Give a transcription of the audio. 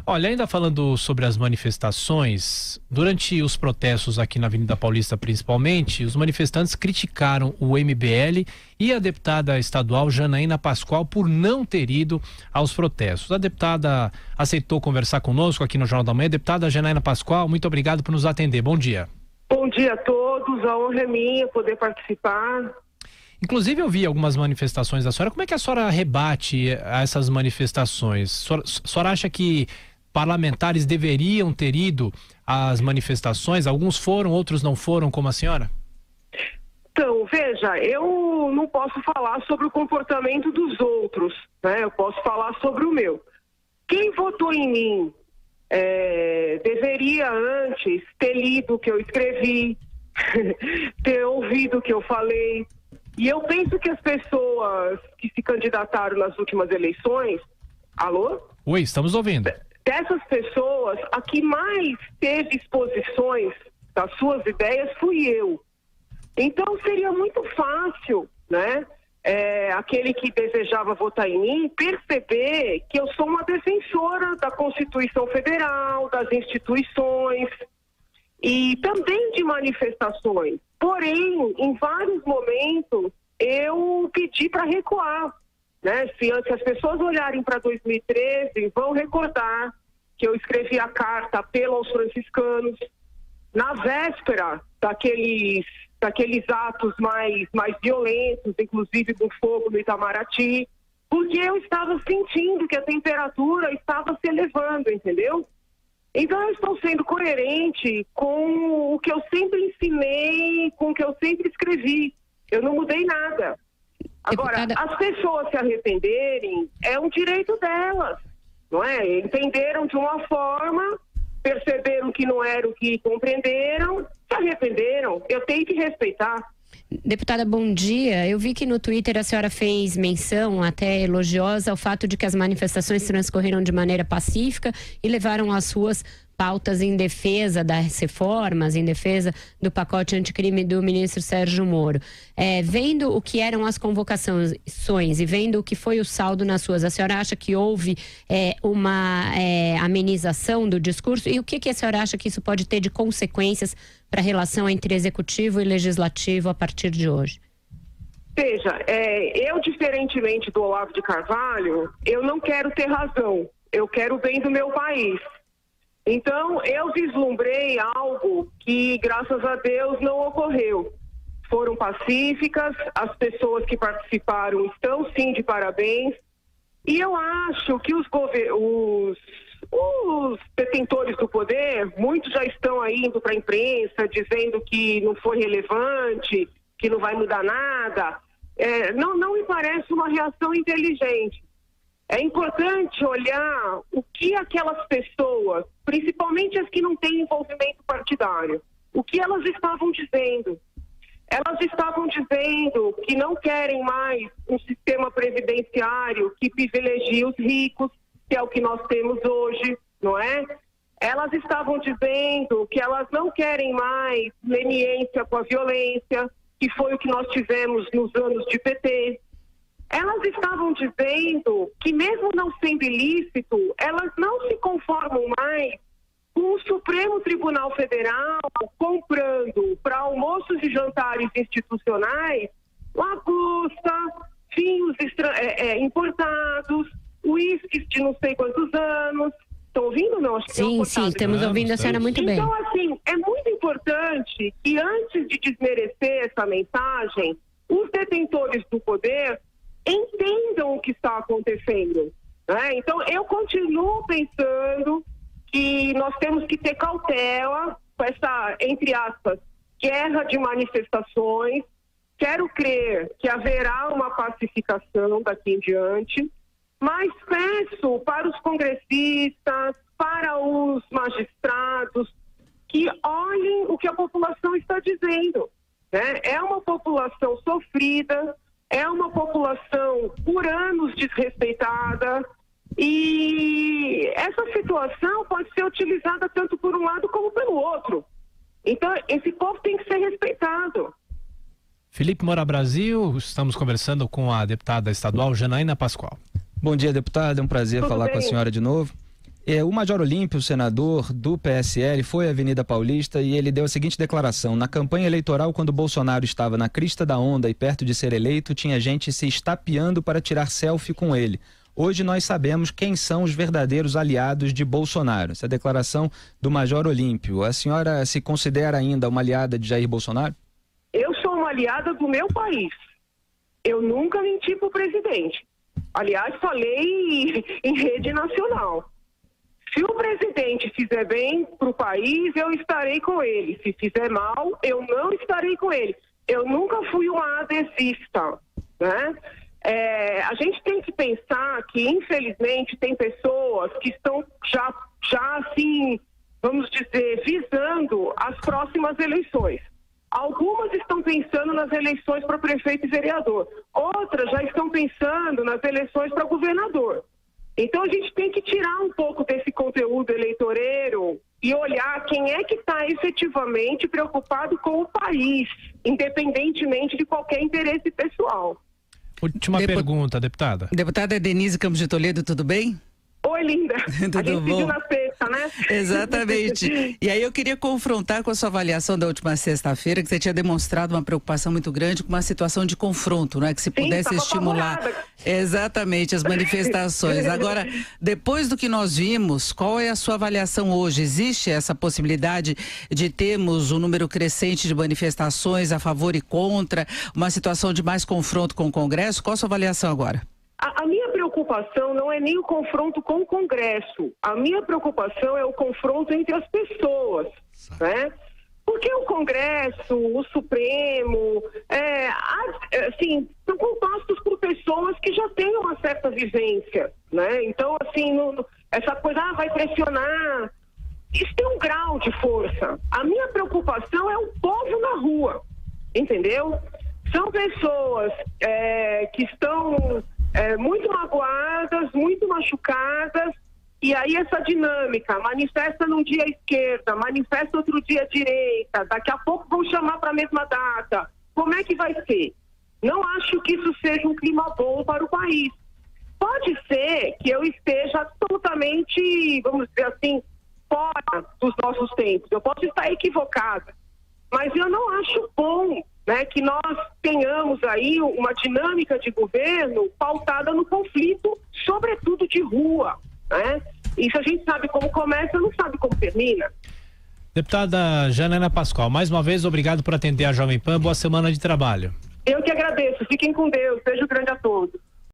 Olha, ainda falando sobre as manifestações, durante os protestos aqui na Avenida Paulista principalmente, os manifestantes criticaram o MBL e a deputada estadual Janaína Pascoal por não ter ido aos protestos. A deputada aceitou conversar conosco aqui no Jornal da Manhã. Deputada Janaína Pascoal, muito obrigado por nos atender. Bom dia. Bom dia a todos, a honra é minha poder participar. Inclusive eu vi algumas manifestações da senhora. Como é que a senhora rebate a essas manifestações? A senhora acha que parlamentares deveriam ter ido às manifestações? Alguns foram, outros não foram, como a senhora? Então, veja, eu não posso falar sobre o comportamento dos outros, né? Eu posso falar sobre o meu. Quem votou em mim deveria antes ter lido o que eu escrevi, ter ouvido o que eu falei. E eu penso que as pessoas que se candidataram nas últimas eleições... Alô? Oi, estamos ouvindo. Dessas pessoas, a que mais teve exposições das suas ideias fui eu. Então seria muito fácil, né? Aquele que desejava votar em mim perceber que eu sou uma defensora da Constituição Federal, das instituições e também de manifestações. Porém, em vários momentos, eu pedi para recuar, né? Se as pessoas olharem para 2013, vão recordar que eu escrevi a carta apelo aos franciscanos na véspera daqueles atos mais violentos, inclusive do fogo no Itamaraty, porque eu estava sentindo que a temperatura estava se elevando, entendeu? Então eu estou sendo coerente com o que eu sempre ensinei, com o que eu sempre escrevi. Eu não mudei nada. Agora, as pessoas se arrependerem é um direito delas, não é? Entenderam de uma forma, perceberam que não era o que compreenderam, se arrependeram. Eu tenho que respeitar. Deputada, bom dia. Eu vi que no Twitter a senhora fez menção, até elogiosa, ao fato de que as manifestações transcorreram de maneira pacífica e levaram às ruas pautas em defesa das reformas, em defesa do pacote anticrime do ministro Sérgio Moro. Vendo o que eram as convocações e vendo o que foi o saldo nas ruas, a senhora acha que houve uma amenização do discurso? E o que a senhora acha que isso pode ter de consequências para a relação entre executivo e legislativo a partir de hoje? Veja, eu, diferentemente do Olavo de Carvalho, eu não quero ter razão, eu quero o bem do meu país. Então, eu vislumbrei algo que, graças a Deus, não ocorreu. Foram pacíficas, as pessoas que participaram estão, sim, de parabéns. E eu acho que os detentores do poder, muitos já estão aí indo para a imprensa, dizendo que não foi relevante, que não vai mudar nada. Não me parece uma reação inteligente. É importante olhar o que aquelas pessoas, principalmente as que não têm envolvimento partidário, o que elas estavam dizendo. Elas estavam dizendo que não querem mais um sistema previdenciário que privilegie os ricos, que é o que nós temos hoje, não é? Elas estavam dizendo que elas não querem mais leniência com a violência, que foi o que nós tivemos nos anos de PT. Elas estavam dizendo que, mesmo não sendo ilícito, elas não se conformam mais com o Supremo Tribunal Federal comprando para almoços e jantares institucionais lagosta, vinhos importados, uísques de não sei quantos anos. Estão ouvindo, não? Acho que sim, estamos ouvindo a senhora muito bem. Então, assim, é muito importante que, antes de desmerecer essa mensagem, os detentores do poder entendam o que está acontecendo, né? Então, eu continuo pensando que nós temos que ter cautela com essa, entre aspas, guerra de manifestações. Quero crer que haverá uma pacificação daqui em diante, mas peço para os congressistas, para os magistrados, que olhem o que a população está dizendo, né? É uma população sofrida, é uma população por anos desrespeitada, e essa situação pode ser utilizada tanto por um lado como pelo outro. Então, esse povo tem que ser respeitado. Felipe Moura Brasil, estamos conversando com a deputada estadual Janaína Pascoal. Bom dia, deputada, é um prazer falar com a senhora de novo. O Major Olímpio, senador do PSL, foi à Avenida Paulista e ele deu a seguinte declaração: na campanha eleitoral, quando Bolsonaro estava na crista da onda e perto de ser eleito, tinha gente se estapeando para tirar selfie com ele. Hoje nós sabemos quem são os verdadeiros aliados de Bolsonaro. Essa é a declaração do Major Olímpio. A senhora se considera ainda uma aliada de Jair Bolsonaro? Eu sou uma aliada do meu país. Eu nunca menti para o presidente. Aliás, falei em rede nacional. Se o presidente fizer bem para o país, eu estarei com ele. Se fizer mal, eu não estarei com ele. Eu nunca fui uma adesista, né? A gente tem que pensar que, infelizmente, tem pessoas que estão já assim, vamos dizer, visando as próximas eleições. Algumas estão pensando nas eleições para prefeito e vereador. Outras já estão pensando nas eleições para governador. Então a gente tem que tirar um pouco desse conteúdo eleitoreiro e olhar quem é que está efetivamente preocupado com o país, independentemente de qualquer interesse pessoal. Última pergunta, deputada. Deputada Denise Campos de Toledo, tudo bem? Oi, linda. Tudo a gente bom? pediu na sexta, né? Exatamente. E aí eu queria confrontar com a sua avaliação da última sexta-feira, que você tinha demonstrado uma preocupação muito grande com uma situação de confronto, né? Que se pudesse estimular exatamente as manifestações. Agora, depois do que nós vimos, qual é a sua avaliação hoje? Existe essa possibilidade de termos um número crescente de manifestações a favor e contra, uma situação de mais confronto com o Congresso? Qual a sua avaliação agora? A minha preocupação não é nem o confronto com o Congresso. A minha preocupação é o confronto entre as pessoas, né? Porque o Congresso, o Supremo, assim, são compostos por pessoas que já têm uma certa vivência, né? Então, assim, essa coisa, vai pressionar, isso tem um grau de força. A minha preocupação é o povo na rua, entendeu? São pessoas que estão muito magoadas, muito machucadas, e aí essa dinâmica, manifesta num dia à esquerda, manifesta outro dia à direita, daqui a pouco vão chamar para a mesma data. Como é que vai ser? Não acho que isso seja um clima bom para o país. Pode ser que eu esteja absolutamente, vamos dizer assim, fora dos nossos tempos. Eu posso estar equivocada, mas eu não acho bom, né, que nós tenhamos aí uma dinâmica de governo pautada no conflito, sobretudo de rua, né? Isso a gente sabe como começa, não sabe como termina. Deputada Janaína Pascoal, mais uma vez, obrigado por atender a Jovem Pan. Boa semana de trabalho. Eu que agradeço. Fiquem com Deus. Beijo grande a todos.